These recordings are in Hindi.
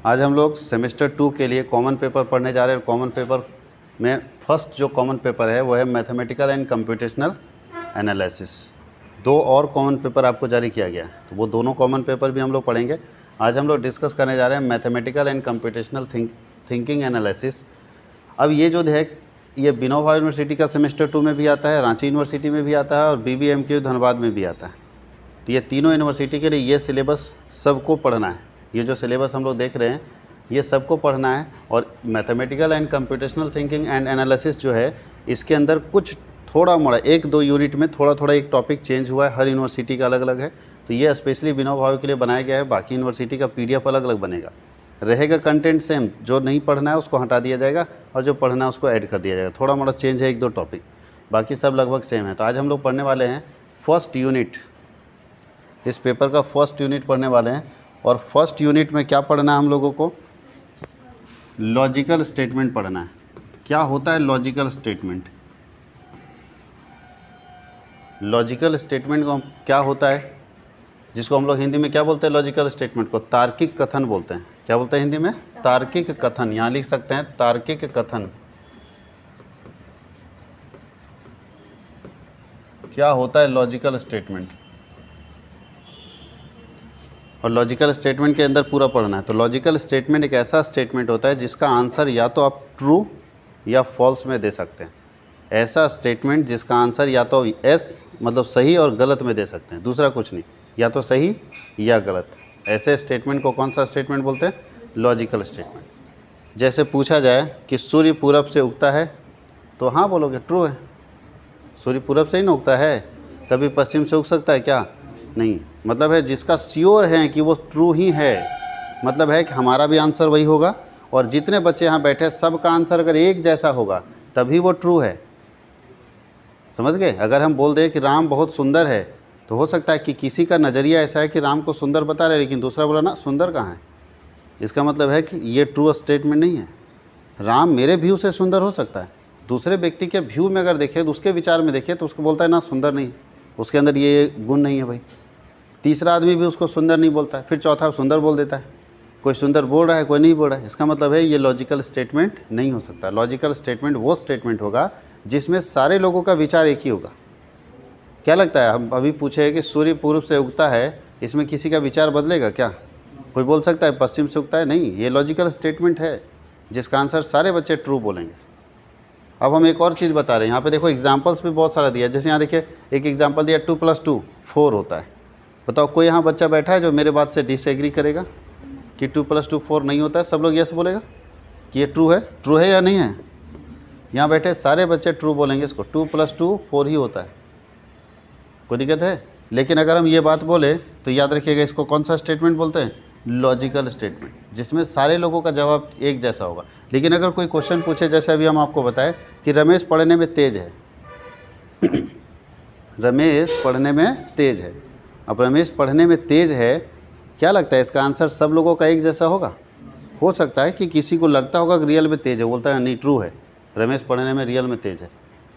आज हम लोग सेमेस्टर 2 के लिए कॉमन पेपर पढ़ने जा रहे हैं। कॉमन पेपर में फर्स्ट जो कॉमन पेपर है वो है मैथमेटिकल एंड कंप्यूटेशनल एनालिसिस। 2 और कॉमन पेपर आपको जारी किया गया है, तो वो दोनों कॉमन पेपर भी हम लोग पढ़ेंगे। आज हम लोग डिस्कस करने जा रहे हैं mathematical and computational thinking analysis. अब ये जो है ये विनोबा यूनिवर्सिटी का सेमेस्टर 2 में भी आता है, रांची यूनिवर्सिटी में भी आता है और BBMQ धनबाद में भी आता है। तो ये तीनों यूनिवर्सिटी के लिए ये सिलेबस सबको पढ़ना है। ये जो सिलेबस हम लोग देख रहे हैं ये सबको पढ़ना है। और mathematical and computational thinking and analysis जो है इसके अंदर कुछ थोड़ा मोड़ा 1-2 यूनिट में थोड़ा थोड़ा एक टॉपिक चेंज हुआ है। हर यूनिवर्सिटी का अलग अलग है, तो ये स्पेशली विनोबा भावे के लिए बनाया गया है। बाकी यूनिवर्सिटी का PDF अलग अलग बनेगा, रहेगा कंटेंट सेम। जो नहीं पढ़ना है उसको हटा दिया जाएगा और जो पढ़ना है उसको ऐड कर दिया जाएगा। थोड़ा मोड़ा चेंज है 1-2 टॉपिक, बाकी सब लगभग सेम है। तो आज हम लोग पढ़ने वाले हैं फर्स्ट यूनिट। इस पेपर का फर्स्ट यूनिट पढ़ने वाले हैं। और फर्स्ट यूनिट में क्या पढ़ना है हम लोगों को? लॉजिकल स्टेटमेंट पढ़ना है। क्या होता है लॉजिकल स्टेटमेंट? लॉजिकल स्टेटमेंट को क्या होता है, जिसको हम लोग हिंदी में क्या बोलते हैं? लॉजिकल स्टेटमेंट को तार्किक कथन बोलते हैं। क्या बोलते हैं हिंदी में? तार्किक कथन। यहाँ लिख सकते हैं तार्किक कथन। क्या होता है लॉजिकल स्टेटमेंट? और लॉजिकल स्टेटमेंट के अंदर पूरा पढ़ना है। तो लॉजिकल स्टेटमेंट एक ऐसा स्टेटमेंट होता है जिसका आंसर या तो आप ट्रू या फॉल्स में दे सकते हैं। ऐसा स्टेटमेंट जिसका आंसर या तो एस मतलब सही और गलत में दे सकते हैं, दूसरा कुछ नहीं, या तो सही या गलत। ऐसे स्टेटमेंट को कौन सा स्टेटमेंट बोलते हैं? Logical statement. जैसे पूछा जाए कि सूर्य पूरब से उगता है, तो हाँ बोलोगे ट्रू है। सूर्य पूरब से ही ना उगता है, कभी पश्चिम से उग सकता है क्या? नहीं। मतलब है जिसका श्योर है कि वो ट्रू ही है, मतलब है कि हमारा भी आंसर वही होगा और जितने बच्चे यहाँ बैठे सबका आंसर अगर एक जैसा होगा तभी वो ट्रू है। समझ गए? अगर हम बोल दें कि राम बहुत सुंदर है, तो हो सकता है कि किसी का नज़रिया ऐसा है कि राम को सुंदर बता रहे, लेकिन दूसरा बोला ना सुंदर कहाँ है। इसका मतलब है कि ये ट्रू स्टेटमेंट नहीं है। राम मेरे व्यू से सुंदर हो सकता है, दूसरे व्यक्ति के व्यू में अगर देखें तो उसके विचार में देखें तो उसको बोलता है ना सुंदर नहीं है, उसके अंदर ये गुण नहीं है भाई। तीसरा आदमी भी उसको सुंदर नहीं बोलता है, फिर चौथा सुंदर बोल देता है। कोई सुंदर बोल रहा है, कोई नहीं बोल रहा है। इसका मतलब है ये लॉजिकल स्टेटमेंट नहीं हो सकता। लॉजिकल स्टेटमेंट वो स्टेटमेंट होगा जिसमें सारे लोगों का विचार एक ही होगा। क्या लगता है, हम अभी पूछे कि सूर्य पूर्व से उगता है, इसमें किसी का विचार बदलेगा क्या? कोई बोल सकता है पश्चिम से उगता है? नहीं। ये लॉजिकल स्टेटमेंट है जिसका आंसर सारे बच्चे ट्रू बोलेंगे। अब हम एक और चीज़ बता रहे हैं। यहाँ पे देखो एग्जाम्पल्स भी बहुत सारा दिया है। जैसे यहाँ देखिए एक एग्जाम्पल दिया 2 + 2 4 होता है। बताओ कोई यहाँ बच्चा बैठा है जो मेरे बात से डिसएग्री करेगा कि 2 + 2 4 नहीं होता है? सब लोग यस बोलेगा कि ये ट्रू है या नहीं है? यहाँ बैठे सारे बच्चे ट्रू बोलेंगे, इसको 2 + 2 4 ही होता है। कोई दिक्कत है? लेकिन अगर हम ये बात बोले तो याद रखिएगा इसको कौन सा स्टेटमेंट बोलते हैं? लॉजिकल स्टेटमेंट, जिसमें सारे लोगों का जवाब एक जैसा होगा। लेकिन अगर कोई क्वेश्चन पूछे, जैसे अभी हम आपको बताएं कि रमेश पढ़ने में तेज है रमेश पढ़ने में तेज है। अब रमेश पढ़ने में तेज है, क्या लगता है इसका आंसर सब लोगों का एक जैसा होगा? हो सकता है कि किसी को लगता होगा कि रियल में तेज है, बोलता है नहीं ट्रू है, रमेश पढ़ने में रियल में तेज है।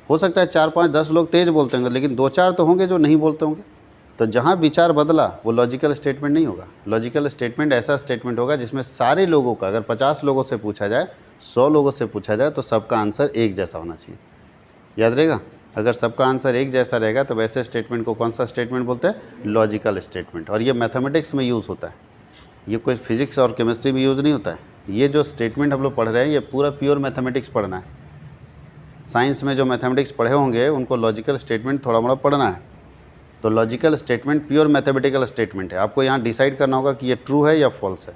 हो सकता है 4, 5, 10 लोग तेज बोलते होंगे, लेकिन 2-4 तो होंगे जो नहीं बोलते होंगे। तो जहाँ विचार बदला वो लॉजिकल स्टेटमेंट नहीं होगा। लॉजिकल स्टेटमेंट ऐसा स्टेटमेंट होगा जिसमें सारे लोगों का, अगर 50 लोगों से पूछा जाए, 100 लोगों से पूछा जाए, तो सबका आंसर एक जैसा होना चाहिए। याद रहेगा? अगर सबका आंसर एक जैसा रहेगा तो वैसे स्टेटमेंट को कौन सा स्टेटमेंट बोलते हैं? Logical statement. और ये मैथमेटिक्स में यूज़ होता है, ये कोई फिजिक्स और केमिस्ट्री में यूज़ नहीं होता है। ये जो स्टेटमेंट हम लोग पढ़ रहे हैं ये पूरा प्योर मैथमेटिक्स पढ़ना है। साइंस में जो मैथमेटिक्स पढ़े होंगे उनको लॉजिकल स्टेटमेंट थोड़ा मोड़ा पढ़ना है। तो logical statement pure mathematical statement है। आपको यहाँ डिसाइड करना होगा कि ये ट्रू है या फॉल्स है।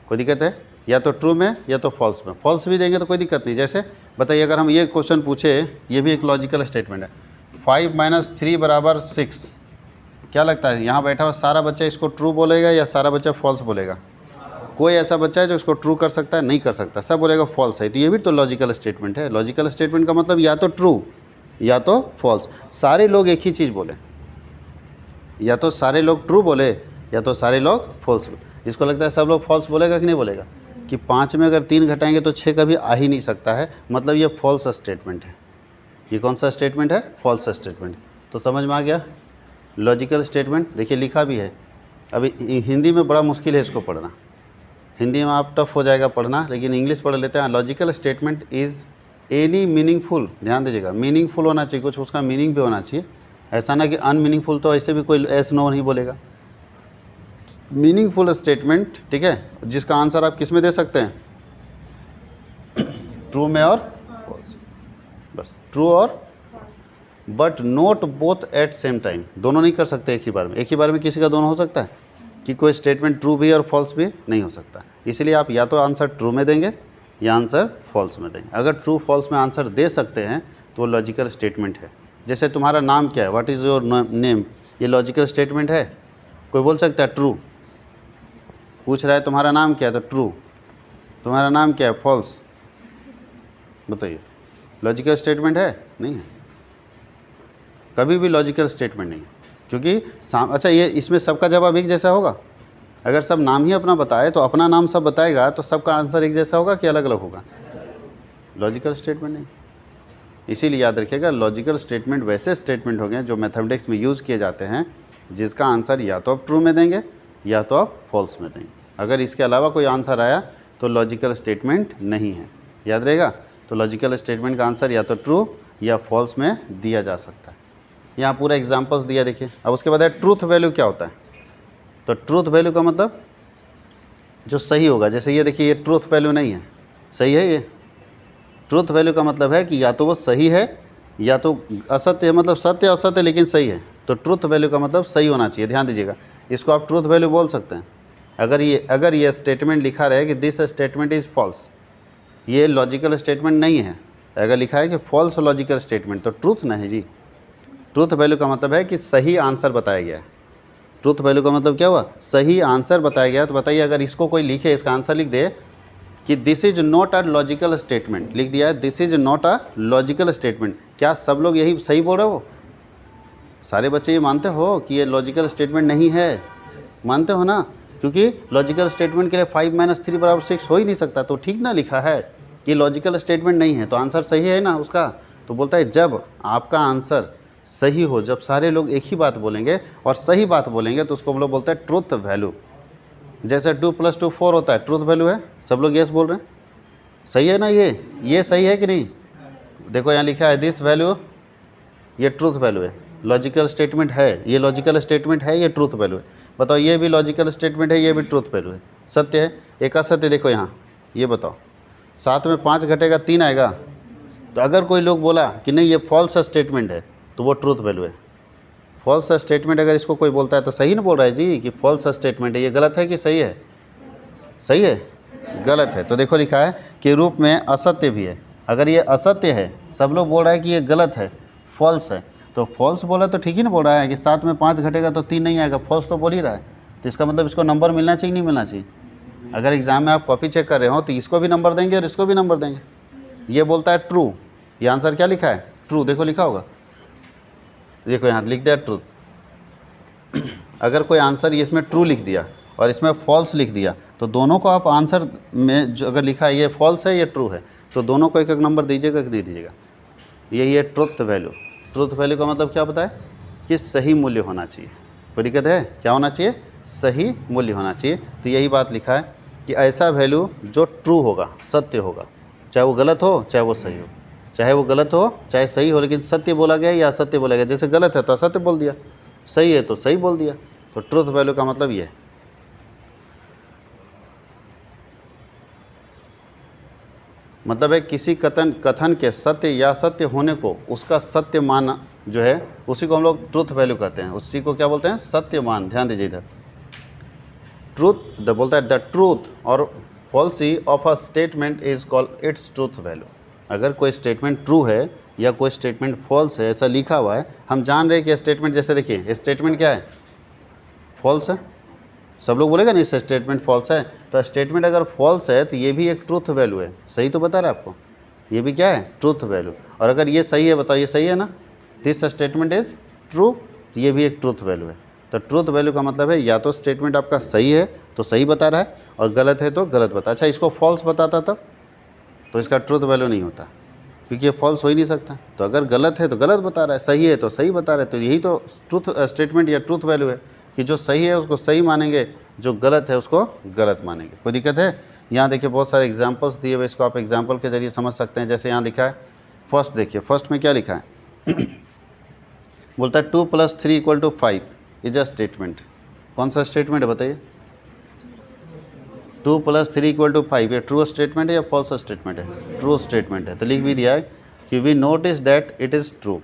कोई दिक्कत है? या तो ट्रू में या तो फॉल्स में। फॉल्स भी देंगे तो कोई दिक्कत नहीं। जैसे बताइए अगर हम ये क्वेश्चन पूछे, ये भी एक लॉजिकल स्टेटमेंट है, 5 - 3 = 6। क्या लगता है यहाँ बैठा हुआ सारा बच्चा इसको ट्रू बोलेगा या सारा बच्चा फॉल्स बोलेगा? कोई ऐसा बच्चा है जो इसको ट्रू कर सकता है? नहीं कर सकता, सब बोलेगा फॉल्स है। तो ये भी तो लॉजिकल स्टेटमेंट है। लॉजिकल स्टेटमेंट का मतलब या तो ट्रू या तो फॉल्स। सारे लोग एक ही चीज़ बोले, या तो सारे लोग ट्रू बोले या तो सारे लोग फॉल्स। इसको लगता है सब लोग फॉल्स बोलेगा कि नहीं बोलेगा? कि 5 में अगर 3 घटाएंगे तो 6 कभी आ ही नहीं सकता है, मतलब ये फॉल्स स्टेटमेंट है। ये कौन सा स्टेटमेंट है? False statement. तो समझ में आ गया लॉजिकल स्टेटमेंट। देखिए लिखा भी है, अभी हिंदी में बड़ा मुश्किल है इसको पढ़ना। हिंदी में आप टफ हो जाएगा पढ़ना, लेकिन इंग्लिश पढ़ लेते हैं। Logical statement is any meaningful, ध्यान दीजिएगा, मीनिंगफुल होना चाहिए, कुछ उसका मीनिंग भी होना चाहिए। ऐसा ना कि अनमीनिंगफुल, तो ऐसे भी कोई एस नो नहीं बोलेगा। मीनिंगफुल स्टेटमेंट, ठीक है, जिसका आंसर आप किस में दे सकते हैं, ट्रू में और फॉल्स, बस ट्रू और, but note both at same time, दोनों नहीं कर सकते एक ही बार में। एक ही बार में किसी का दोनों हो सकता है कि कोई स्टेटमेंट ट्रू भी और फॉल्स भी नहीं हो सकता। इसलिए आप या तो आंसर ट्रू में देंगे या आंसर फॉल्स में देंगे। अगर ट्रू फॉल्स में आंसर दे सकते हैं तो वो लॉजिकल स्टेटमेंट है। जैसे तुम्हारा नाम क्या है, व्हाट इज़ योर नेम, ये लॉजिकल स्टेटमेंट है। कोई बोल सकता है ट्रू, पूछ रहा है तुम्हारा नाम क्या है तो ट्रू, तुम्हारा नाम क्या है फॉल्स, बताइए लॉजिकल स्टेटमेंट है? नहीं है, कभी भी लॉजिकल स्टेटमेंट नहीं है। क्योंकि अच्छा, ये इसमें सबका जवाब एक जैसा होगा? अगर सब नाम ही अपना बताए तो अपना नाम सब बताएगा तो सबका आंसर एक जैसा होगा कि अलग अलग होगा? लॉजिकल स्टेटमेंट नहीं। इसीलिए याद रखिएगा, लॉजिकल स्टेटमेंट वैसे स्टेटमेंट हो गए जो मैथमेटिक्स में यूज़ किए जाते हैं, जिसका आंसर या तो आप ट्रू में देंगे या तो आप फॉल्स में देंगे। अगर इसके अलावा कोई आंसर आया तो लॉजिकल स्टेटमेंट नहीं है, याद रहेगा। तो लॉजिकल स्टेटमेंट का आंसर या तो ट्रू या फॉल्स में दिया जा सकता है। यहाँ पूरा एग्जाम्पल्स दिया, देखिए। अब उसके बाद है ट्रूथ वैल्यू क्या होता है। तो ट्रूथ वैल्यू का मतलब जो सही होगा। जैसे ये देखिए, ये ट्रूथ वैल्यू नहीं है, सही है। ये ट्रूथ वैल्यू का मतलब है कि या तो वो सही है या तो असत्य है, मतलब सत्य असत्य लेकिन सही है। तो ट्रूथ वैल्यू का मतलब सही होना चाहिए, ध्यान दीजिएगा। इसको आप ट्रूथ वैल्यू बोल सकते हैं। अगर ये स्टेटमेंट लिखा रहे कि दिस स्टेटमेंट इज़ फॉल्स, ये लॉजिकल स्टेटमेंट नहीं है। अगर लिखा है कि फॉल्स लॉजिकल स्टेटमेंट, तो ट्रूथ नहीं जी। ट्रूथ वैल्यू का मतलब है कि सही आंसर बताया गया है। ट्रूथ वैल्यू का मतलब क्या हुआ, सही आंसर बताया गया। तो बताइए, अगर इसको कोई लिखे, इसका आंसर लिख दे कि this is not a logical statement, लिख दिया है this is not a logical statement, क्या सब लोग यही सही बोल रहे हो? सारे बच्चे ये मानते हो कि ये लॉजिकल स्टेटमेंट नहीं है? मानते हो ना? क्योंकि लॉजिकल स्टेटमेंट के लिए 5 - 3 = 6 हो ही नहीं सकता। तो ठीक ना लिखा है कि लॉजिकल स्टेटमेंट नहीं है, तो आंसर सही है ना उसका। तो बोलता है जब आपका आंसर सही हो, जब सारे लोग एक ही बात बोलेंगे और सही बात बोलेंगे, तो उसको हम लोग बोलते हैं ट्रूथ वैल्यू। जैसे 2 + 2 4 होता है, ट्रूथ वैल्यू है। सब लोग यस बोल रहे हैं, सही है ना? ये सही है कि नहीं? देखो यहाँ लिखा है दिस वैल्यू, ये ट्रूथ वैल्यू है। लॉजिकल स्टेटमेंट है, ये लॉजिकल स्टेटमेंट है, ये ट्रूथ वैल्यू है। बताओ, ये भी लॉजिकल स्टेटमेंट है, ये भी ट्रूथ वैल्यू है। सत्य है, एक असत्य। देखो यहाँ, ये बताओ, 7 में 5 घटेगा 3 आएगा। तो अगर कोई लोग बोला कि नहीं ये फॉल्स स्टेटमेंट है, तो वो ट्रूथ वैल्यू है। फॉल्स स्टेटमेंट अगर इसको कोई बोलता है तो सही नहीं बोल रहा है जी कि फॉल्स स्टेटमेंट है। ये गलत है कि सही है? सही है, गलत है। तो देखो लिखा है कि रूप में असत्य भी है। अगर ये असत्य है, सब लोग बोल रहा है कि ये गलत है, फॉल्स है, तो फॉल्स बोला तो ठीक ही नहीं बोल रहा है कि 7 में 5 घटेगा तो 3 नहीं आएगा, फॉल्स तो बोल ही रहा है। तो इसका मतलब इसको नंबर मिलना चाहिए नहीं मिलना चाहिए? अगर एग्ज़ाम में आप कॉपी चेक कर रहे हो तो इसको भी नंबर देंगे और इसको भी नंबर देंगे। ये बोलता है ट्रू, ये आंसर क्या लिखा है? ट्रू। देखो लिखा होगा, देखो यहाँ लिख दिया ट्रूथ। अगर कोई आंसर ये इसमें ट्रू लिख दिया और इसमें फॉल्स लिख दिया, तो दोनों को आप आंसर में जो अगर लिखा है ये फॉल्स है ये ट्रू है, तो दोनों को एक एक नंबर दीजिएगा कि दे दीजिएगा। यही है ट्रुथ वैल्यू। ट्रुथ वैल्यू का मतलब क्या पता है कि सही मूल्य होना चाहिए। कोई दिक्कत है? क्या होना चाहिए? सही मूल्य होना चाहिए। तो यही बात लिखा है कि ऐसा वैल्यू जो ट्रू होगा, सत्य होगा, चाहे वो गलत हो चाहे वो सही हो, चाहे वो गलत हो चाहे सही हो, लेकिन सत्य बोला गया या असत्य बोला गया। जैसे गलत है तो असत्य बोल दिया, सही है तो सही बोल दिया। तो ट्रुथ वैल्यू का मतलब ये है। मतलब है किसी कथन के सत्य या सत्य होने को उसका सत्य मान जो है उसी को हम लोग ट्रुथ वैल्यू कहते हैं। उसी को क्या बोलते हैं? सत्य मान। ध्यान दीजिए इधर, ट्रूथ बोलता है द ट्रूथ और falsies of a statement is called its truth value. अगर कोई स्टेटमेंट ट्रू है या कोई स्टेटमेंट फॉल्स है, ऐसा लिखा हुआ है, हम जान रहे हैं कि स्टेटमेंट, जैसे देखिए स्टेटमेंट क्या है? फॉल्स है। सब लोग बोलेगा नहीं स्टेटमेंट फॉल्स है, तो स्टेटमेंट अगर फॉल्स है तो ये भी एक ट्रूथ वैल्यू है। सही तो बता रहा है आपको, ये भी क्या है? Truth value. और अगर ये सही है, बताओ ये सही है ना? दिस स्टेटमेंट इज ट्रू, ये भी एक ट्रूथ वैल्यू है। तो ट्रूथ वैल्यू का मतलब है या तो स्टेटमेंट आपका सही है तो सही बता रहा है और गलत है तो गलत बता। अच्छा, इसको फॉल्स बताता तब तो इसका ट्रूथ वैल्यू नहीं होता, क्योंकि ये फॉल्स हो ही नहीं सकता। तो अगर गलत है तो गलत बता रहा है, सही है तो सही बता रहा है। तो यही तो ट्रूथ स्टेटमेंट या ट्रूथ वैल्यू है कि जो सही है उसको सही मानेंगे जो गलत है उसको गलत मानेंगे। कोई दिक्कत है? यहाँ देखिए बहुत सारे एग्जाम्पल्स दिए हुए, इसको आप एग्जाम्पल के जरिए समझ सकते हैं। जैसे यहाँ लिखा है फर्स्ट, देखिए फर्स्ट में क्या लिखा है बोलता है 2 + 3 = 5 इज अ स्टेटमेंट। कौन सा स्टेटमेंट है बताइए? 2 + 3 = 5, ये ट्रू स्टेटमेंट है या फॉल्स स्टेटमेंट है? ट्रू स्टेटमेंट है। तो लिख भी दिया है कि we notice that it is true.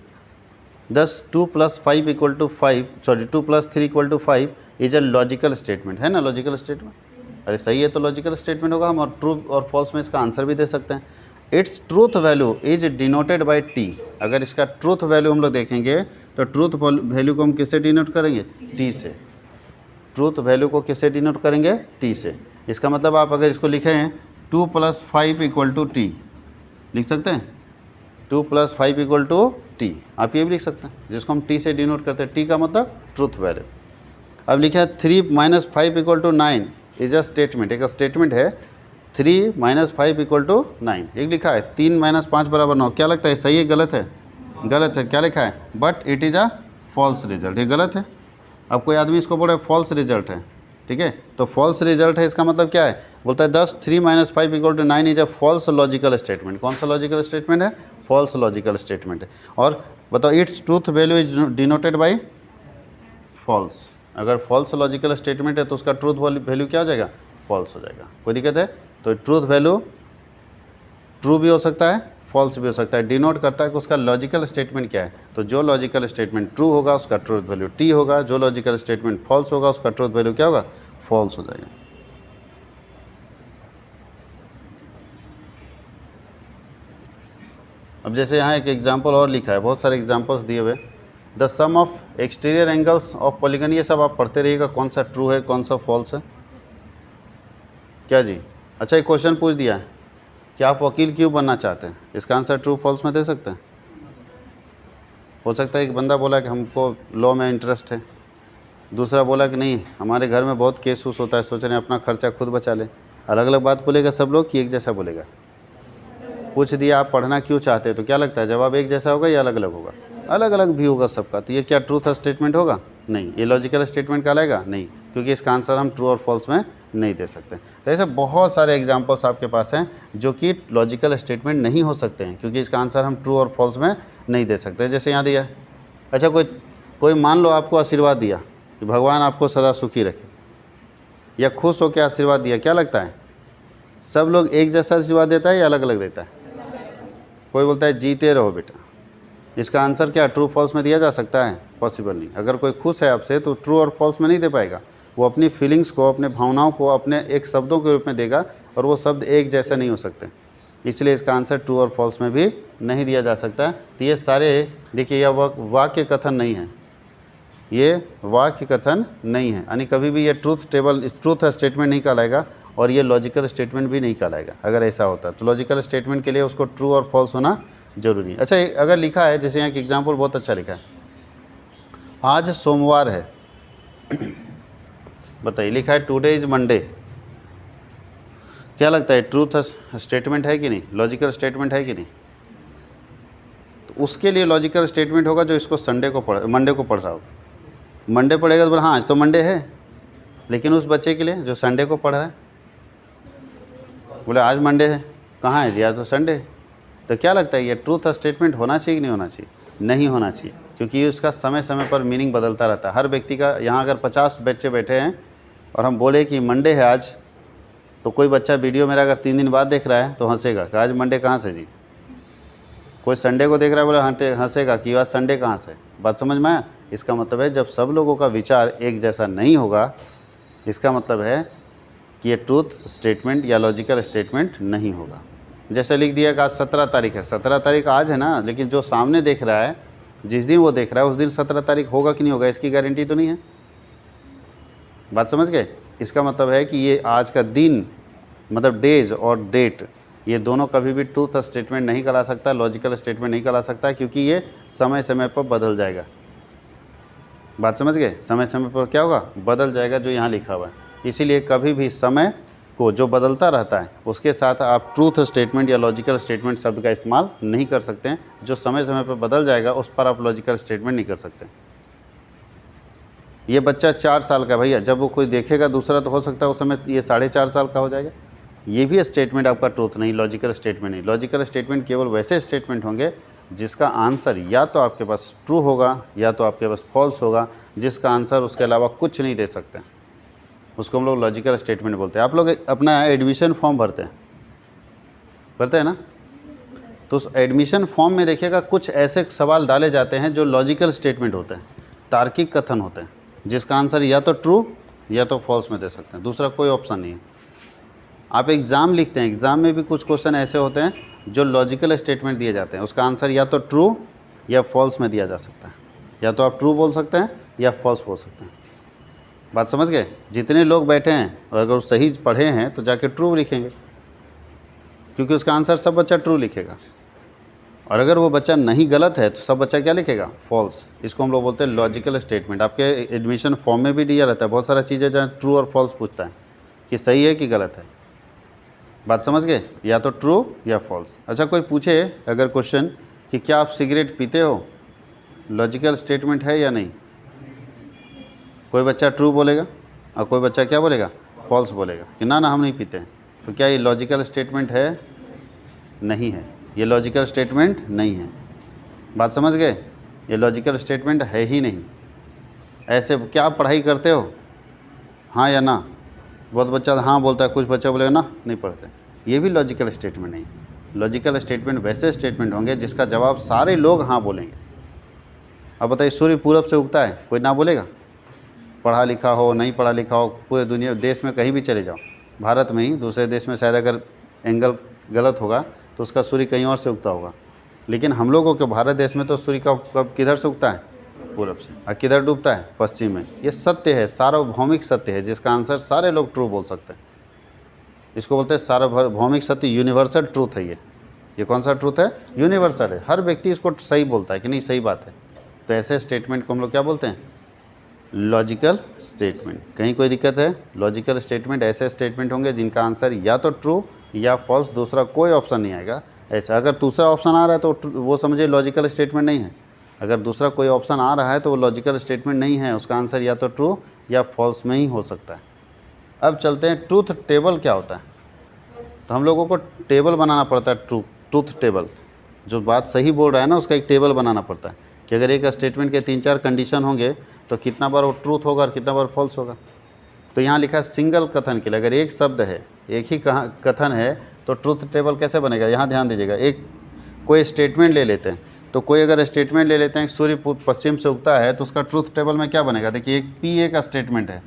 दस 2 + 5 = 5, sorry 2 + 3 = 5 is a logical statement, है ना? लॉजिकल स्टेटमेंट, अरे सही है तो लॉजिकल स्टेटमेंट होगा। हम और ट्रू और फॉल्स में इसका आंसर भी दे सकते हैं। It's truth value is denoted bye T. अगर इसका ट्रूथ वैल्यू हम लोग देखेंगे तो ट्रूथ वैल्यू को हम किससे डिनोट करेंगे? टी से। ट्रूथ वैल्यू को किससे डिनोट करेंगे? टी से। इसका मतलब आप अगर इसको लिखें 2 + 5 = टी, लिख सकते हैं 2 + 5 = टी, आप ये भी लिख सकते हैं, जिसको हम टी से डिनोट करते हैं। टी का मतलब ट्रूथ वैल्यू। अब लिखा है 3 - 5 = 9 इज अ स्टेटमेंट, एक स्टेटमेंट है। 3 - 5 = 9, एक लिखा है 3 - 5 = 9। क्या लगता है सही है गलत है? गलत है। क्या लिखा है? But it is a false result, ये गलत है। अब कोई आदमी इसको बोल रहा है फॉल्स रिजल्ट है, ठीक है, तो फॉल्स रिजल्ट है इसका मतलब क्या है? बोलता है 10 3 - 5 = 9 is a false logical statement. कौन सा लॉजिकल स्टेटमेंट है? फॉल्स लॉजिकल स्टेटमेंट है। और बताओ its truth value is denoted by false. अगर फॉल्स लॉजिकल स्टेटमेंट है तो उसका ट्रूथ वैल्यू क्या हो जाएगा? फॉल्स हो जाएगा। कोई दिक्कत है? तो ट्रूथ वैल्यू ट्रू भी हो सकता है, फॉल्स भी हो सकता है। डिनोट करता है कि उसका लॉजिकल स्टेटमेंट क्या है। तो जो लॉजिकल स्टेटमेंट ट्रू होगा उसका ट्रूथ वैल्यू टी होगा, जो लॉजिकल स्टेटमेंट फॉल्स होगा उसका ट्रूथ वैल्यू क्या होगा? फॉल्स हो जाएगा। अब जैसे यहाँ एक एग्जाम्पल और लिखा है, बहुत सारे एग्जाम्पल्स दिए हुए। The sum of exterior angles of polygon, ये सब आप पढ़ते रहिएगा, कौन सा ट्रू है कौन सा फॉल्स है। क्या जी? अच्छा एक क्वेश्चन पूछ दिया है कि आप वकील क्यों बनना चाहते हैं, इसका आंसर ट्रू फॉल्स में दे सकते हैं। हो सकता है एक बंदा बोला कि हमको लॉ में इंटरेस्ट है, दूसरा बोला कि नहीं हमारे घर में बहुत केस उस होता है, सोच रहे हैं अपना खर्चा खुद बचा ले। अलग अलग बात बोलेगा सब लोग कि एक जैसा बोलेगा? पूछ दिया आप पढ़ना क्यों चाहते हैं, तो क्या लगता है जवाब एक जैसा होगा या अलग अलग होगा? अलग अलग भी होगा सबका। तो ये क्या ट्रूथ स्टेटमेंट होगा? नहीं। ये लॉजिकल स्टेटमेंट कहलाएगा? नहीं, क्योंकि इसका आंसर हम ट्रू और फॉल्स में नहीं दे सकते। तो ऐसे बहुत सारे एग्जांपल्स आपके पास हैं जो कि लॉजिकल स्टेटमेंट नहीं हो सकते हैं, क्योंकि इसका आंसर हम ट्रू और फॉल्स में नहीं दे सकते। जैसे यहाँ दिया है, अच्छा कोई मान लो आपको आशीर्वाद दिया कि भगवान आपको सदा सुखी रखे, या खुश होकर आशीर्वाद दिया, क्या लगता है सब लोग एक जैसा आशीर्वाद देता है या अलग अलग देता है? कोई बोलता है जीते रहो बेटा, इसका आंसर क्या ट्रू फॉल्स में दिया जा सकता है? पॉसिबल नहीं। अगर कोई खुश है आपसे तो ट्रू और फॉल्स में नहीं दे पाएगा, वो अपनी फीलिंग्स को, अपने भावनाओं को अपने एक शब्दों के रूप में देगा, और वो शब्द एक जैसे नहीं हो सकते, इसलिए इसका आंसर ट्रू और फॉल्स में भी नहीं दिया जा सकता। तो ये सारे देखिए, यह वाक्य कथन नहीं है, ये वाक्य कथन नहीं है, यानी कभी भी ये ट्रूथ स्टेटमेंट नहीं कहलाएगा, और ये लॉजिकल स्टेटमेंट भी नहीं कहलाएगा। अगर ऐसा होता तो लॉजिकल स्टेटमेंट के लिए उसको ट्रू और फॉल्स होना जरूरी है। अच्छा अगर लिखा है, जैसे यहाँ एक एग्जाम्पल बहुत अच्छा लिखा है, आज सोमवार है बताइए, लिखा है टुडे इज मंडे, क्या लगता है ट्रूथ स्टेटमेंट है कि नहीं? लॉजिकल स्टेटमेंट है कि नहीं? तो उसके लिए लॉजिकल स्टेटमेंट होगा जो इसको मंडे को पढ़ रहा हो। मंडे पढ़ेगा तो बोले हाँ आज तो मंडे है, लेकिन उस बच्चे के लिए जो संडे को पढ़ रहा है बोले आज मंडे है, कहाँ है जी आज तो संडे। तो क्या लगता है ये ट्रूथ स्टेटमेंट होना चाहिए कि नहीं होना चाहिए? नहीं होना चाहिए, क्योंकि उसका समय समय पर मीनिंग बदलता रहता है। हर व्यक्ति का, यहाँ अगर 50 बच्चे बैठे हैं और हम बोले कि मंडे है आज, तो कोई बच्चा वीडियो मेरा अगर 3 दिन बाद देख रहा है तो हंसेगा कि आज मंडे कहाँ से जी। कोई संडे को देख रहा है बोले हंसेगा कि आज संडे कहाँ से। बात समझ में आया? इसका मतलब है जब सब लोगों का विचार एक जैसा नहीं होगा, इसका मतलब है कि ये ट्रूथ स्टेटमेंट या लॉजिकल स्टेटमेंट नहीं होगा। जैसे लिख दिया कि आज 17 तारीख है, 17 तारीख आज है ना, लेकिन जो सामने देख रहा है, जिस दिन वो देख रहा है उस दिन 17 तारीख होगा कि नहीं होगा, इसकी गारंटी तो नहीं है। बात समझ गए? इसका मतलब है कि ये आज का दिन, मतलब डेज और डेट, ये दोनों कभी भी ट्रूथ स्टेटमेंट नहीं कहला सकता, लॉजिकल स्टेटमेंट नहीं कहला सकता, क्योंकि ये समय समय पर बदल जाएगा। बात समझ गए? समय समय पर क्या होगा? बदल जाएगा, जो यहाँ लिखा हुआ है। इसीलिए कभी भी समय को जो बदलता रहता है उसके साथ आप ट्रूथ स्टेटमेंट या लॉजिकल स्टेटमेंट शब्द का इस्तेमाल नहीं कर सकते हैं। जो समय समय पर बदल जाएगा उस पर आप लॉजिकल स्टेटमेंट नहीं कर सकते। ये बच्चा 4 साल का, भैया जब वो कोई देखेगा दूसरा तो हो सकता है उस समय ये 4.5 साल का हो जाएगा। ये भी स्टेटमेंट आपका ट्रूथ नहीं, लॉजिकल स्टेटमेंट नहीं। लॉजिकल स्टेटमेंट केवल वैसे स्टेटमेंट होंगे जिसका आंसर या तो आपके पास ट्रू होगा या तो आपके पास फॉल्स होगा, जिसका आंसर उसके अलावा कुछ नहीं दे सकते, उसको हम लोग लॉजिकल स्टेटमेंट बोलते हैं। आप लोग अपना एडमिशन फॉर्म भरते हैं ना, तो उस एडमिशन फॉर्म में देखिएगा कुछ ऐसे सवाल डाले जाते हैं जो लॉजिकल स्टेटमेंट होते हैं, तार्किक कथन होते हैं, जिसका आंसर या तो ट्रू या तो फॉल्स में दे सकते हैं, दूसरा कोई ऑप्शन नहीं है। आप एग्ज़ाम लिखते हैं, एग्ज़ाम में भी कुछ क्वेश्चन ऐसे होते हैं जो लॉजिकल स्टेटमेंट दिए जाते हैं, उसका आंसर या तो ट्रू या फॉल्स में दिया जा सकता है। या तो आप ट्रू बोल सकते हैं या फॉल्स बोल सकते हैं। बात समझ गए? जितने लोग बैठे हैं और अगर सही पढ़े हैं तो जाके ट्रू लिखेंगे, क्योंकि उसका आंसर सब बच्चा ट्रू लिखेगा। और अगर वो बच्चा नहीं गलत है तो सब बच्चा क्या लिखेगा? फॉल्स। इसको हम लोग बोलते हैं लॉजिकल स्टेटमेंट। आपके एडमिशन फॉर्म में भी दिया रहता है बहुत सारा चीज़ें जहाँ ट्रू और फॉल्स पूछता है कि सही है कि गलत है। बात समझ गए? या तो ट्रू या फॉल्स। अच्छा, कोई पूछे अगर क्वेश्चन कि क्या आप सिगरेट पीते हो, लॉजिकल स्टेटमेंट है या नहीं? कोई बच्चा ट्रू बोलेगा और कोई बच्चा क्या बोलेगा? फॉल्स बोलेगा कि ना ना हम नहीं पीते हैं। तो क्या ये लॉजिकल स्टेटमेंट है? नहीं है, ये लॉजिकल स्टेटमेंट नहीं है। बात समझ गए? ये लॉजिकल स्टेटमेंट है ही नहीं। ऐसे क्या आप पढ़ाई करते हो, हाँ या ना? बहुत बच्चा हाँ बोलता है, कुछ बच्चा बोलेगा ना नहीं पढ़ते। ये भी लॉजिकल स्टेटमेंट नहीं। लॉजिकल स्टेटमेंट वैसे स्टेटमेंट होंगे जिसका जवाब सारे लोग हाँ बोलेंगे। अब बताइए, सूर्य पूरब से उगता है, कोई ना बोलेगा? पढ़ा लिखा हो नहीं पढ़ा लिखा हो, पूरे दुनिया देश में कहीं भी चले जाओ, भारत में ही, दूसरे देश में शायद अगर एंगल गलत होगा तो उसका सूर्य कहीं और से उगता होगा, लेकिन हम लोगों के भारत देश में तो सूर्य कब किधर से उगता है? पूरब से। और किधर डूबता है? पश्चिम में। ये सत्य है, सार्वभौमिक सत्य है, जिसका आंसर सारे लोग ट्रू बोल सकते हैं। इसको बोलते हैं सार्वभौमिक सत्य, यूनिवर्सल ट्रूथ है ये कौन सा ट्रूथ है? यूनिवर्सल है, हर व्यक्ति इसको सही बोलता है कि नहीं सही बात है। तो ऐसे स्टेटमेंट को हम लोग क्या बोलते हैं? Logical statement. कहीं कोई दिक्कत है? लॉजिकल स्टेटमेंट ऐसे स्टेटमेंट होंगे जिनका आंसर या तो ट्रू या फॉल्स, दूसरा कोई ऑप्शन नहीं आएगा। ऐसा अगर दूसरा ऑप्शन आ रहा है तो वो समझिए लॉजिकल स्टेटमेंट नहीं है। अगर दूसरा कोई ऑप्शन आ रहा है तो वो लॉजिकल स्टेटमेंट नहीं है, उसका आंसर या तो ट्रू या फॉल्स में ही हो सकता है। अब चलते हैं ट्रूथ टेबल क्या होता है। तो हम लोगों को टेबल बनाना पड़ता है, ट्रूथ टेबल। जो बात सही बोल रहा है ना उसका एक टेबल बनाना पड़ता है कि अगर एक स्टेटमेंट के 3-4 कंडीशन होंगे तो कितना बार वो ट्रूथ होगा और कितना बार फॉल्स होगा। तो यहाँ लिखा है सिंगल कथन के लिए, अगर एक शब्द है, एक ही कथन है तो ट्रूथ टेबल कैसे बनेगा? यहाँ ध्यान दीजिएगा, एक कोई स्टेटमेंट ले लेते हैं, तो कोई अगर स्टेटमेंट ले लेते हैं सूर्य पश्चिम से उगता है तो उसका ट्रूथ टेबल में क्या बनेगा? देखिए, एक PA का स्टेटमेंट है,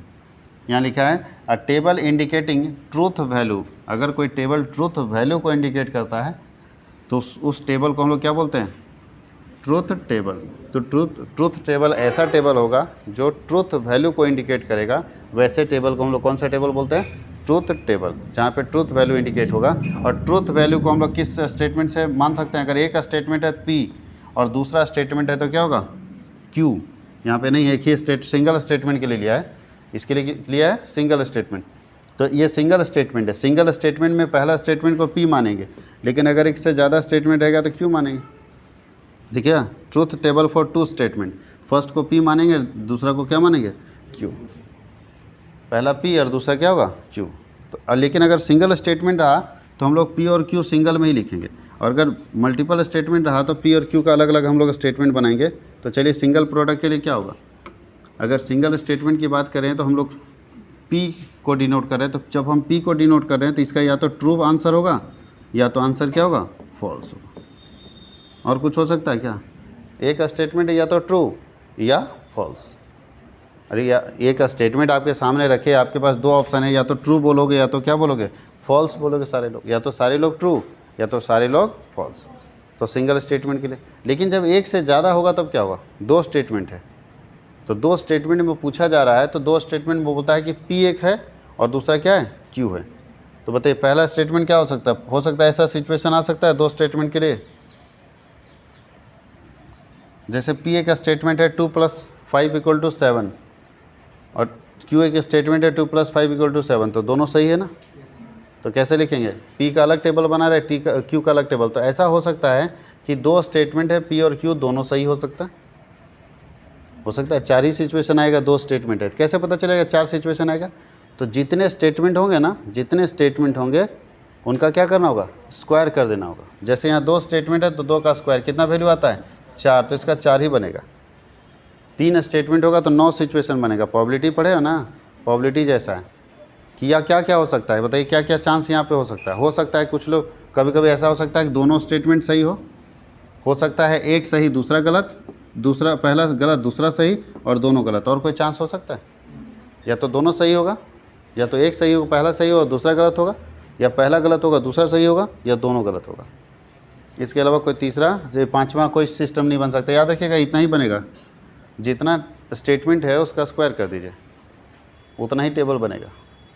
यहाँ लिखा है अ टेबल इंडिकेटिंग ट्रूथ वैल्यू। अगर कोई टेबल ट्रूथ वैल्यू को इंडिकेट करता है तो उस टेबल को हम लोग क्या बोलते हैं? Truth table. तो ट्रूथ टेबल ऐसा टेबल होगा जो ट्रूथ वैल्यू को इंडिकेट करेगा, वैसे टेबल को हम लोग कौन सा टेबल बोलते हैं? ट्रूथ टेबल, जहाँ पे ट्रूथ वैल्यू इंडिकेट होगा। और ट्रूथ वैल्यू को हम लोग किस स्टेटमेंट से मान सकते हैं? अगर एक स्टेटमेंट है P और दूसरा स्टेटमेंट है तो क्या होगा? Q। यहाँ पे नहीं है, एक ही सिंगल स्टेटमेंट के लिए लिया है, इसके लिए लिया है सिंगल स्टेटमेंट। तो ये सिंगल स्टेटमेंट है। सिंगल स्टेटमेंट में पहला स्टेटमेंट को P मानेंगे, लेकिन अगर एक से ज़्यादा स्टेटमेंट रहेगा तो Q मानेंगे। देखिए, truth table for 2 statement, first को P मानेंगे, दूसरा को क्या मानेंगे? Q। पहला P और दूसरा क्या होगा? Q। तो लेकिन अगर सिंगल स्टेटमेंट रहा तो हम लोग P और Q सिंगल में ही लिखेंगे, और अगर मल्टीपल स्टेटमेंट रहा तो P और Q का अलग अलग हम लोग स्टेटमेंट बनाएंगे। तो चलिए, सिंगल प्रोडक्ट के लिए क्या होगा? अगर सिंगल स्टेटमेंट की बात करें तो हम लोग P को डिनोट कर रहे हैं, तो जब हम P को डिनोट कर रहे हैं तो इसका या तो ट्रू आंसर होगा या तो आंसर क्या होगा? फॉल्स होगा। और कुछ हो सकता है क्या? एक स्टेटमेंट या तो ट्रू या फॉल्स। अरे या एक स्टेटमेंट आपके सामने रखे, आपके पास 2 ऑप्शन है, या तो ट्रू बोलोगे या तो क्या बोलोगे? फॉल्स बोलोगे सारे लोग, या तो सारे लोग ट्रू या तो सारे लोग फॉल्स। तो सिंगल स्टेटमेंट के लिए। लेकिन जब एक से ज़्यादा होगा तब क्या होगा? 2 स्टेटमेंट है, तो 2 स्टेटमेंट में पूछा जा रहा है, तो 2 स्टेटमेंट में बोलता है कि P एक है और दूसरा क्या है? Q है। तो बताइए, पहला स्टेटमेंट क्या हो सकता है? हो सकता है ऐसा सिचुएशन आ सकता है 2 स्टेटमेंट के लिए, जैसे P का स्टेटमेंट है 2 + 5 = 7 और Q एक स्टेटमेंट है 2 + 5 = 7, तो दोनों सही है ना। तो कैसे लिखेंगे? P का अलग टेबल बना रहे, Q का अलग टेबल। तो ऐसा हो सकता है कि 2 स्टेटमेंट है, P और Q दोनों सही हो सकता है। हो सकता है 4 ही सिचुएशन आएगा, 2 स्टेटमेंट है, कैसे पता चलेगा 4 सिचुएशन आएगा? तो जितने स्टेटमेंट होंगे ना, जितने स्टेटमेंट होंगे उनका क्या करना होगा, स्क्वायर कर देना होगा। जैसे यहाँ 2 स्टेटमेंट है तो 2 का स्क्वायर कितना वैल्यू आता है, 4, तो इसका 4 ही बनेगा। 3 स्टेटमेंट होगा तो 9 सिचुएशन बनेगा। प्रोबेबिलिटी पढ़े हो ना, प्रोबेबिलिटी जैसा है कि या क्या क्या हो सकता है, बताइए क्या क्या चांस यहाँ पे हो सकता है। हो सकता है कुछ लोग कभी कभी ऐसा हो सकता है कि दोनों स्टेटमेंट सही हो सकता है एक सही दूसरा गलत, दूसरा पहला गलत दूसरा सही, और दोनों गलत। और कोई चांस हो सकता है? या तो दोनों सही होगा, या तो एक सही होगा पहला सही होगा दूसरा गलत होगा, या पहला गलत होगा दूसरा सही होगा, या दोनों गलत होगा। इसके अलावा कोई तीसरा जो 5वां कोई सिस्टम नहीं बन सकता। याद रखिएगा इतना ही बनेगा, जितना स्टेटमेंट है उसका स्क्वायर कर दीजिए, उतना ही टेबल बनेगा।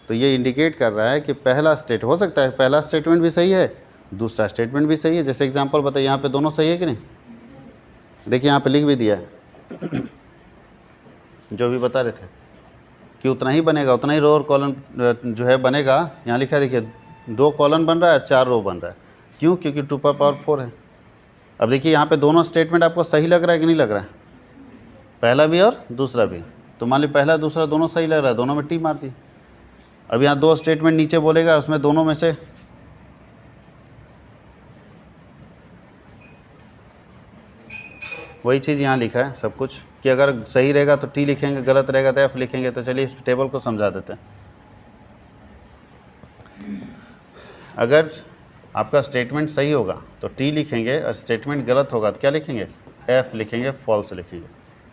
तो ये इंडिकेट कर रहा है कि पहला स्टेट हो सकता है पहला स्टेटमेंट भी सही है, दूसरा स्टेटमेंट भी सही है। जैसे एग्जांपल बताइए, यहाँ पे दोनों सही है कि नहीं? देखिए यहाँ पे लिख भी दिया है जो भी बता रहे थे कि उतना ही बनेगा, उतना ही रो और कॉलम जो है बनेगा। यहाँ लिखा है देखिए 2 कॉलम बन रहा है, 4 रो बन रहा है। क्यों? क्योंकि 2 पावर 4 है। अब देखिए यहाँ पे दोनों स्टेटमेंट आपको सही लग रहा है कि नहीं लग रहा है, पहला भी और दूसरा भी। तो मान ली पहला दूसरा दोनों सही लग रहा है, दोनों में टी मार दी। अब यहाँ 2 स्टेटमेंट नीचे बोलेगा, उसमें दोनों में से वही चीज़ यहाँ लिखा है सब कुछ कि अगर सही रहेगा तो टी लिखेंगे, गलत रहेगा तो एफ लिखेंगे। तो चलिए इस टेबल को समझा देते हैं। अगर आपका स्टेटमेंट सही होगा तो टी लिखेंगे, और स्टेटमेंट गलत होगा तो क्या लिखेंगे, एफ लिखेंगे, फॉल्स लिखेंगे।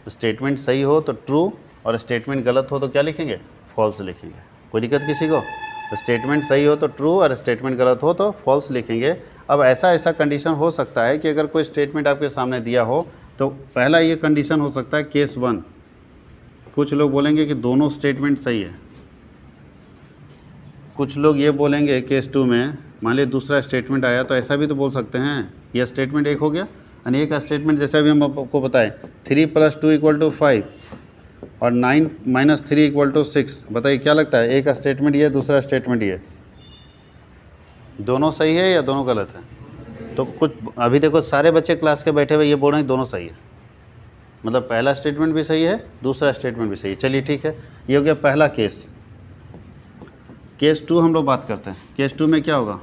तो स्टेटमेंट सही हो तो ट्रू, और स्टेटमेंट गलत हो तो क्या लिखेंगे, फॉल्स लिखेंगे। कोई दिक्कत किसी को? तो स्टेटमेंट सही हो तो ट्रू, और स्टेटमेंट गलत हो तो फॉल्स लिखेंगे। अब ऐसा कंडीशन हो सकता है कि अगर कोई स्टेटमेंट आपके सामने दिया हो तो पहला ये कंडीशन हो सकता है केस 1, कुछ लोग बोलेंगे कि दोनों स्टेटमेंट सही है। कुछ लोग ये बोलेंगे केस 2 में, मान लीजिए दूसरा स्टेटमेंट आया तो ऐसा भी तो बोल सकते हैं, यह स्टेटमेंट एक हो गया और एक स्टेटमेंट जैसे अभी हम आपको बताएं 3 + 2 = 5 और 9 - 3 = 6। बताइए क्या लगता है, एक स्टेटमेंट ये दूसरा स्टेटमेंट ये, दोनों सही है या दोनों गलत है? तो कुछ अभी देखो सारे बच्चे क्लास के बैठे हुए ये बोल रहे हैं दोनों सही है, मतलब पहला स्टेटमेंट भी सही है दूसरा स्टेटमेंट भी सही है। चलिए ठीक है, ये हो गया पहला केस। केस 2 हम लोग बात करते हैं। केस 2 में क्या होगा,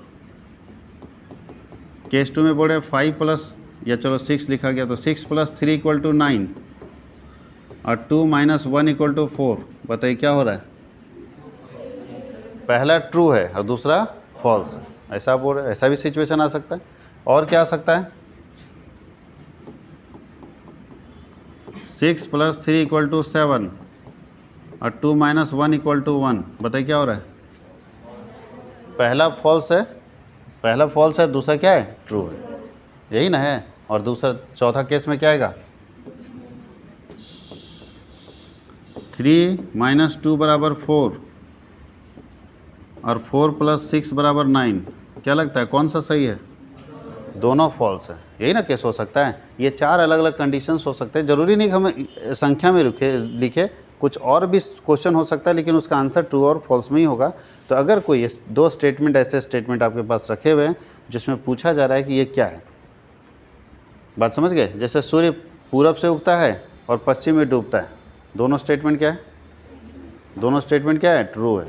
केस 2 में बोल रहे 5 प्लस या चलो 6 लिखा गया, तो 6 + 3 = 9 और 2 - 1 = 4। बताइए क्या हो रहा है, पहला ट्रू है और दूसरा फॉल्स है, ऐसा बोल रहे। ऐसा भी सिचुएशन आ सकता है। और क्या आ सकता है, 6 + 3 = 7 और 2 - 1 = 1। बताइए क्या हो रहा है, पहला फॉल्स है, पहला फॉल्स है, दूसरा क्या है, ट्रू है, यही ना है। और दूसरा चौथा केस में क्या आएगा, 3 - 2 = 4 और 4 + 6 = 9। क्या लगता है कौन सा सही है, दोनों फॉल्स है, यही ना केस हो सकता है। ये 4 अलग अलग कंडीशंस हो सकते हैं, ज़रूरी नहीं कि हमें संख्या में लिखे, कुछ और भी क्वेश्चन हो सकता है, लेकिन उसका आंसर ट्रू और फॉल्स में ही होगा। तो अगर कोई 2 स्टेटमेंट ऐसे स्टेटमेंट आपके पास रखे हुए हैं जिसमें पूछा जा रहा है कि ये क्या है, बात समझ गए? जैसे सूर्य पूरब से उगता है और पश्चिम में डूबता है, दोनों स्टेटमेंट क्या है, दोनों स्टेटमेंट क्या है, ट्रू है।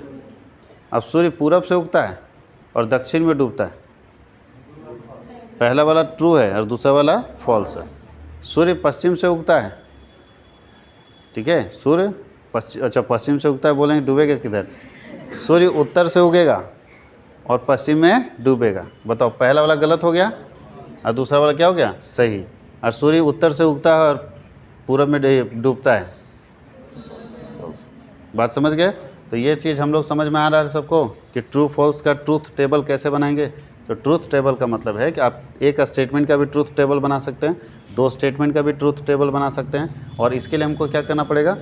अब सूर्य पूरब से उगता है और दक्षिण में डूबता है, पहला वाला ट्रू है और दूसरा वाला फॉल्स है। सूर्य पश्चिम से उगता है, ठीक है, सूर्य पश्चिम से उगता है, बोलेंगे डूबेगा किधर, सूर्य उत्तर से उगेगा और पश्चिम में डूबेगा। बताओ पहला वाला गलत हो गया और दूसरा वाला क्या हो गया, सही। और सूर्य उत्तर से उगता है और पूरब में डूबता है, बात समझ गए? तो ये चीज़ हम लोग समझ में आ रहा है सबको कि ट्रू फॉल्स का ट्रूथ टेबल कैसे बनाएंगे। तो ट्रूथ टेबल का मतलब है कि आप एक स्टेटमेंट का भी ट्रूथ टेबल बना सकते हैं, 2 स्टेटमेंट का भी ट्रूथ टेबल बना सकते हैं। और इसके लिए हमको क्या करना पड़ेगा,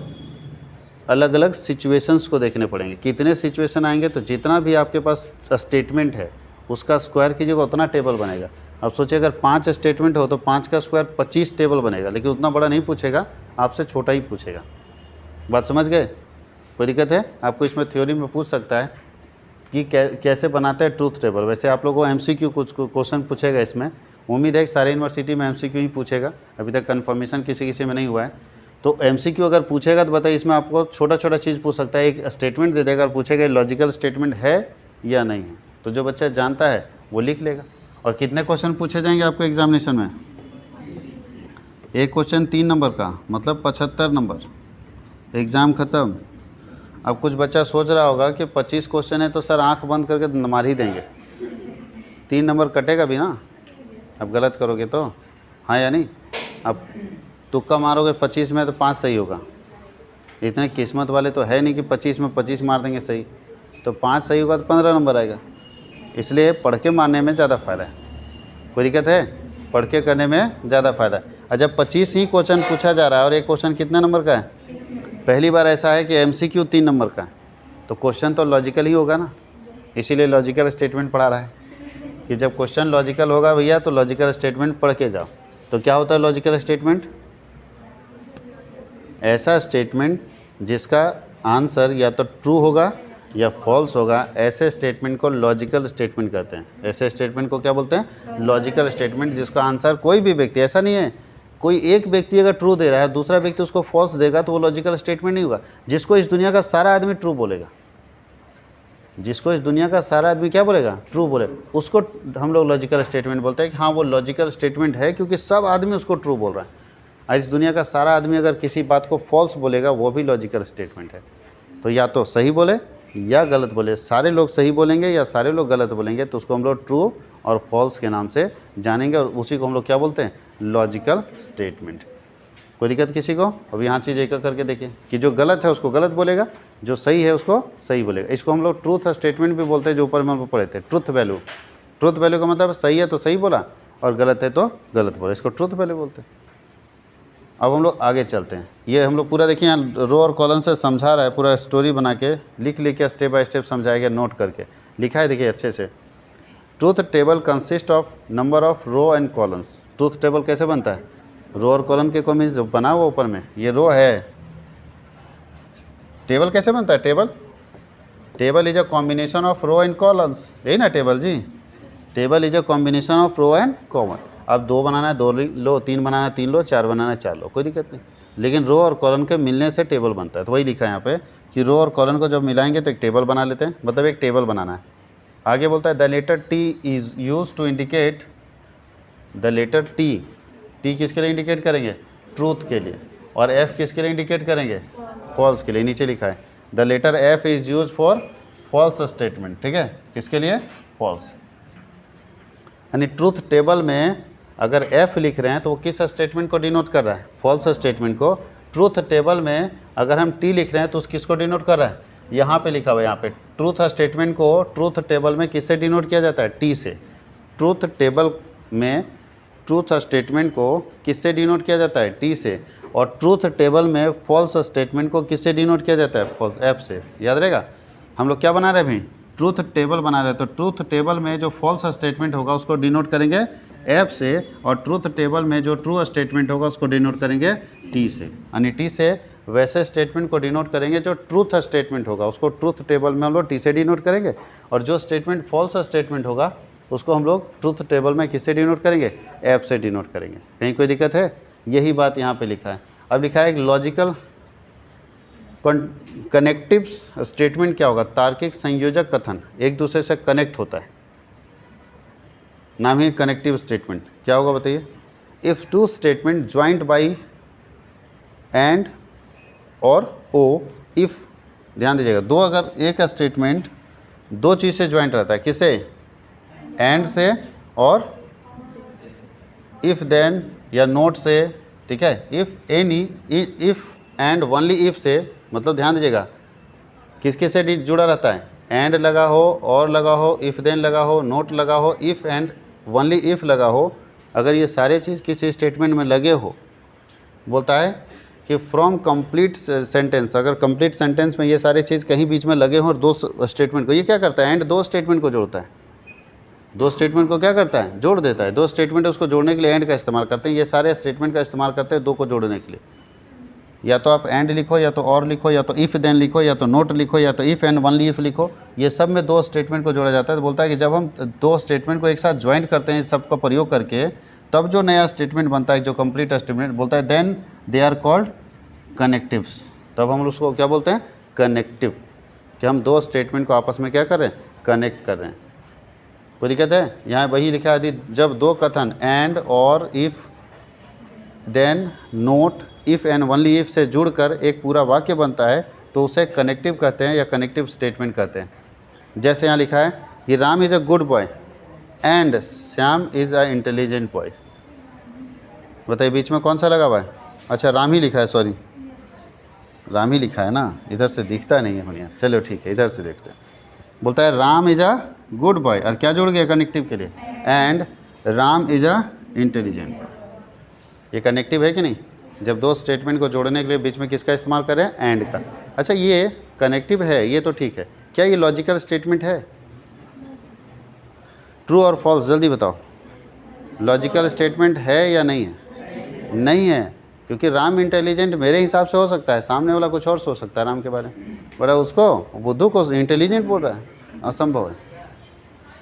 अलग अलग सिचुएशंस को देखने पड़ेंगे, कितने सिचुएशन आएंगे तो जितना भी आपके पास स्टेटमेंट है उसका स्क्वायर कीजिएगा उतना टेबल बनेगा। अब सोचिए अगर 5 स्टेटमेंट हो तो 5 का स्क्वायर 25 टेबल बनेगा, लेकिन उतना बड़ा नहीं पूछेगा, आपसे छोटा ही पूछेगा। बात समझ गए? कोई दिक्कत है? आपको इसमें थ्योरी में पूछ सकता है कि कैसे बनाते हैं ट्रूथ टेबल। वैसे आप लोगों को MCQ कुछ क्वेश्चन पूछेगा इसमें, उम्मीद है कि सारे यूनिवर्सिटी में MCQ ही पूछेगा, अभी तक कन्फर्मेशन किसी में नहीं हुआ है। तो एमसीक्यू अगर पूछेगा तो बताइए, इसमें आपको छोटा छोटा चीज़ पूछ सकता है, एक स्टेटमेंट दे देगा और पूछेगा लॉजिकल स्टेटमेंट है या नहीं है। तो जो बच्चा जानता है वो लिख लेगा। और कितने क्वेश्चन पूछे जाएंगे आपको एग्जामिनेशन में? एक क्वेश्चन 3 नंबर का, मतलब 75 नंबर, एग्ज़ाम ख़त्म। अब कुछ बच्चा सोच रहा होगा कि 25 क्वेश्चन है तो सर आंख बंद करके मार ही देंगे, 3 नंबर कटेगा भी ना, अब गलत करोगे तो, हाँ या नहीं? अब तुक्का मारोगे 25 में तो 5 सही होगा, इतने किस्मत वाले तो है नहीं कि 25 में 25 मार देंगे सही, तो 5 सही होगा तो 15 नंबर आएगा। इसलिए पढ़ के मारने में ज़्यादा फ़ायदा है। कोई दिक्कत है? पढ़ के करने में ज़्यादा फ़ायदा है। और जब 25 ही क्वेश्चन पूछा जा रहा है और एक क्वेश्चन कितने नंबर का है? पहली बार ऐसा है कि एमसीक्यू 3 नंबर का है, तो क्वेश्चन तो लॉजिकल ही होगा ना, इसीलिए लॉजिकल स्टेटमेंट पढ़ा रहा है कि जब क्वेश्चन लॉजिकल होगा भैया तो लॉजिकल स्टेटमेंट पढ़ के जाओ। तो क्या होता है लॉजिकल स्टेटमेंट? ऐसा स्टेटमेंट जिसका आंसर या तो ट्रू होगा या फॉल्स होगा, ऐसे स्टेटमेंट को लॉजिकल स्टेटमेंट कहते हैं। ऐसे स्टेटमेंट को क्या बोलते हैं? लॉजिकल स्टेटमेंट, जिसका आंसर कोई भी व्यक्ति, ऐसा नहीं है कोई एक व्यक्ति अगर ट्रू दे रहा है दूसरा व्यक्ति उसको फॉल्स देगा तो वो लॉजिकल स्टेटमेंट नहीं होगा। जिसको इस दुनिया का सारा आदमी ट्रू बोलेगा, जिसको इस दुनिया का सारा आदमी क्या बोलेगा? ट्रू बोले, उसको हम लोग लॉजिकल स्टेटमेंट बोलते हैं कि हाँ वो लॉजिकल स्टेटमेंट है क्योंकि सब आदमी उसको ट्रू बोल रहा है। आज इस दुनिया का सारा आदमी अगर किसी बात को फॉल्स बोलेगा वो भी लॉजिकल स्टेटमेंट है। तो या तो सही बोले या गलत बोले, सारे लोग सही बोलेंगे या सारे लोग गलत बोलेंगे, तो उसको हम लोग ट्रू और फॉल्स के नाम से जानेंगे और उसी को हम लोग क्या बोलते हैं? Logical statement. कोई दिक्कत किसी को? अब यहाँ चीज़ एक करके देखिए कि जो गलत है उसको गलत बोलेगा, जो सही है उसको सही बोलेगा। इसको हम लोग ट्रूथ स्टेटमेंट भी बोलते हैं, जो ऊपर में हम पढ़े थे, ट्रूथ वैल्यू। ट्रूथ वैल्यू का मतलब सही है तो सही बोला और गलत है तो गलत बोला, इसको ट्रूथ वैल्यू बोलते हैं। अब हम लोग आगे चलते हैं। ये हम लोग पूरा देखिए यहाँ रो और कॉलम से समझा रहा है, पूरा स्टोरी बना के लिख के स्टेप बाय स्टेप समझाएगा, नोट करके लिखा है देखिए अच्छे से। Truth table consist of number of row and columns. Truth table कैसे बनता है? रो और कॉलम के कॉम्बिनेशन जो बना हुआ ऊपर में, ये रो है। टेबल कैसे बनता है? Table is a combination of row and columns, यही ना टेबल जी? Table is a combination of row and column. अब 2 बनाना है 2 लो, 3 बनाना है 3 लो, 4 बनाना है 4 लो, कोई दिक्कत नहीं। लेकिन रो और कॉलम के मिलने से टेबल बनता है, तो वही लिखा है यहाँ पे कि रो और कॉलम को जब मिलाएंगे तो एक टेबल बना लेते हैं, मतलब एक टेबल बनाना है। आगे बोलता है the letter T is use to indicate, the letter T किसके लिए इंडिकेट करेंगे? ट्रूथ के लिए। और एफ किसके लिए इंडिकेट करेंगे? फॉल्स के लिए। नीचे लिखा है the letter F is use for false statement, ठीक है? किसके लिए? फॉल्स। यानी ट्रूथ टेबल में अगर एफ लिख रहे हैं तो वो किस स्टेटमेंट को डिनोट कर रहा है? फॉल्स स्टेटमेंट को। ट्रूथ टेबल में अगर हम टी लिख रहे हैं तो उस किसको डिनोट कर रहा है? यहाँ पे लिखा हुआ है, यहाँ पे ट्रूथ स्टेटमेंट को ट्रूथ टेबल में किससे डिनोट किया जाता है? टी से। ट्रूथ टेबल में ट्रूथ स्टेटमेंट को किससे डिनोट किया जाता है? टी से। और ट्रूथ टेबल में फॉल्स स्टेटमेंट को किससे डिनोट किया जाता है? फॉल्स, एफ से। याद रहेगा? हम लोग क्या बना रहे हैं अभी? ट्रूथ टेबल बना रहे हैं। तो ट्रूथ टेबल में जो फॉल्स स्टेटमेंट होगा उसको डिनोट करेंगे एफ से, और ट्रूथ टेबल में जो ट्रू स्टेटमेंट होगा उसको डिनोट करेंगे टी से। यानी टी से वैसे स्टेटमेंट को डिनोट करेंगे जो ट्रूथ स्टेटमेंट होगा, उसको ट्रूथ टेबल में हम लोग टी से डिनोट करेंगे, और जो स्टेटमेंट फॉल्स स्टेटमेंट होगा उसको हम लोग ट्रूथ टेबल में किससे डिनोट करेंगे? एफ से डिनोट करेंगे। कहीं कोई दिक्कत है? यही बात यहाँ पे लिखा है। अब लिखा है एक लॉजिकल कनेक्टिव स्टेटमेंट क्या होगा? तार्किक संयोजक कथन, एक दूसरे से कनेक्ट होता है, नाम ही कनेक्टिव स्टेटमेंट। क्या होगा बताइए? If two statement joint by and और ओ, इफ़, ध्यान दीजिएगा, दो अगर एक स्टेटमेंट दो चीज़ से ज्वाइंट रहता है, किसे? एंड से और इफ़ देन या नोट से, ठीक है? If any, if and only if से, मतलब ध्यान दीजिएगा किसके से जुड़ा रहता है? एंड लगा हो, और लगा हो, इफ़ देन लगा हो, नोट लगा हो, इफ़ एंड ओनली इफ़ लगा हो, अगर ये सारे चीज़ किसी स्टेटमेंट में लगे हो, बोलता है कि फ्रॉम कंप्लीट सेंटेंस, अगर कंप्लीट सेंटेंस में ये सारे चीज़ कहीं बीच में लगे हों और दो स्टेटमेंट को, ये क्या करता है? एंड दो स्टेटमेंट को जोड़ता है, दो स्टेटमेंट को क्या करता है? जोड़ देता है। दो स्टेटमेंट उसको जोड़ने के लिए एंड का इस्तेमाल करते हैं। ये सारे स्टेटमेंट का इस्तेमाल करते हैं दो को जोड़ने के लिए। या तो आप एंड लिखो, या तो और लिखो, या तो इफ़ देन लिखो, या तो नोट लिखो, या तो इफ़ एंड ओनली इफ़ लिखो, ये सब में दो स्टेटमेंट को जोड़ा जाता है। तो बोलता है कि जब हम दो स्टेटमेंट को एक साथ ज्वाइंट करते हैं सबका प्रयोग करके, तब जो नया स्टेटमेंट बनता है, जो कंप्लीट स्टेटमेंट, बोलता है then they are called connectives, तब हम उसको क्या बोलते हैं, कनेक्टिव, कि हम दो स्टेटमेंट को आपस में क्या कर रहे हैं, कनेक्ट कर रहे हैं। कोई दिक्कत है? यहाँ वही लिखा है, जब दो कथन एंड और if then not if and only if से जुड़कर एक पूरा वाक्य बनता है तो उसे कनेक्टिव कहते हैं या कनेक्टिव स्टेटमेंट कहते हैं। जैसे यहाँ लिखा है कि Ram is a good boy and Shyam is a intelligent boy. बताइए बीच में कौन सा लगा हुआ है? अच्छा राम ही लिखा है, सॉरी राम ही लिखा है ना, इधर से दिखता नहीं है बढ़िया। चलो ठीक है, इधर से देखते हैं। बोलता है Ram is a good boy, और क्या जुड़ गया कनेक्टिव के लिए, and Ram is a intelligent boy. ये कनेक्टिव है कि नहीं? जब दो स्टेटमेंट को जोड़ने के लिए बीच में किसका इस्तेमाल करें, एंड का। अच्छा ये कनेक्टिव है, ये तो ठीक है, क्या ये लॉजिकल स्टेटमेंट है? ट्रू और फॉल्स जल्दी बताओ, लॉजिकल स्टेटमेंट है या नहीं है? नहीं है, क्योंकि राम इंटेलिजेंट मेरे हिसाब से हो सकता है, सामने वाला कुछ और सोच सकता है राम के बारे में, बड़ा उसको बुद्धू को इंटेलिजेंट बोल रहा है, असंभव है।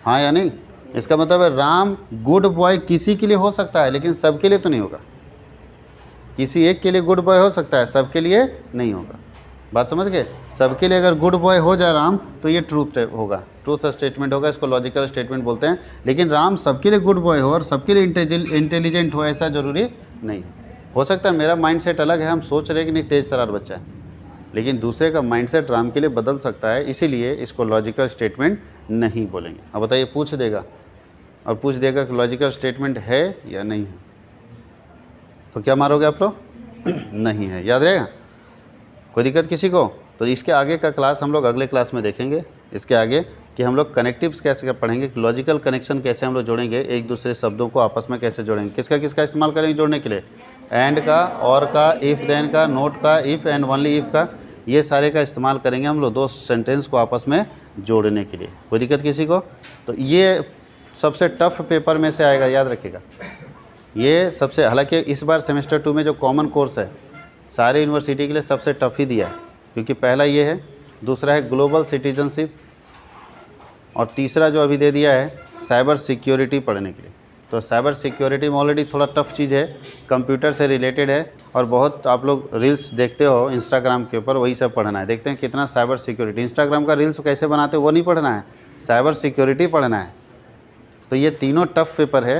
हाँ या नहीं? इसका मतलब है राम गुड बॉय किसी के लिए हो सकता है लेकिन सबके लिए तो नहीं होगा। किसी एक के लिए गुड बॉय हो सकता है, सबके लिए नहीं होगा। बात समझ गए? सबके लिए अगर गुड बॉय हो जाए राम तो ये ट्रूथ होगा, ट्रूथ स्टेटमेंट होगा, इसको लॉजिकल स्टेटमेंट बोलते हैं। लेकिन राम सबके लिए गुड बॉय हो और सबके लिए इंटेलिजेंट हो ऐसा ज़रूरी नहीं है। हो सकता है मेरा माइंडसेट अलग है, हम सोच रहे हैं कि नहीं तेज़ तरार बच्चा है, लेकिन दूसरे का माइंडसेट राम के लिए बदल सकता है, इसीलिए इसको लॉजिकल स्टेटमेंट नहीं बोलेंगे। अब बताइए, पूछ देगा और पूछ देगा कि लॉजिकल स्टेटमेंट है या नहीं है, तो क्या मारोगे आप लोग? नहीं है, याद रहेगा? कोई दिक्कत किसी को? तो इसके आगे का क्लास हम लोग अगले क्लास में देखेंगे, इसके आगे कि हम लोग कनेक्टिव्स कैसे पढ़ेंगे, लॉजिकल कनेक्शन कैसे हम लोग जोड़ेंगे, एक दूसरे शब्दों को आपस में कैसे जोड़ेंगे, किसका किसका इस्तेमाल करेंगे जोड़ने के लिए, एंड का, और का, इफ़ देन का, नोट का, इफ़ एंड ओनली इफ़ का, ये सारे का इस्तेमाल करेंगे हम लोग दो सेंटेंस को आपस में जोड़ने के लिए। कोई दिक्कत किसी को? तो ये सबसे टफ पेपर में से आएगा, याद रखिएगा। ये सबसे, हालांकि इस बार सेमेस्टर 2 में जो कॉमन कोर्स है सारे यूनिवर्सिटी के लिए सबसे टफ ही दिया है, क्योंकि पहला ये है, दूसरा है ग्लोबल सिटीजनशिप, और तीसरा जो अभी दे दिया है साइबर सिक्योरिटी पढ़ने के लिए। तो साइबर सिक्योरिटी में ऑलरेडी थोड़ा टफ चीज़ है, कंप्यूटर से रिलेटेड है, और बहुत आप लोग रील्स देखते हो इंस्टाग्राम के ऊपर, वही सब पढ़ना है। देखते हैं कितना साइबर सिक्योरिटी, इंस्टाग्राम का रील्स कैसे बनाते हो वो नहीं पढ़ना है, साइबर सिक्योरिटी पढ़ना है। तो ये तीनों टफ पेपर है,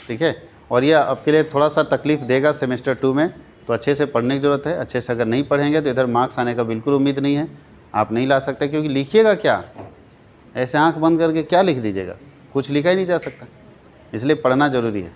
ठीक है, और ये आपके लिए थोड़ा सा तकलीफ़ देगा सेमेस्टर 2 में, तो अच्छे से पढ़ने की ज़रूरत है। अच्छे से अगर नहीं पढ़ेंगे तो इधर मार्क्स आने का बिल्कुल उम्मीद नहीं है, आप नहीं ला सकते, क्योंकि लिखिएगा क्या, ऐसे आंख बंद करके क्या लिख दीजिएगा, कुछ लिखा ही नहीं जा सकता, इसलिए पढ़ना ज़रूरी है।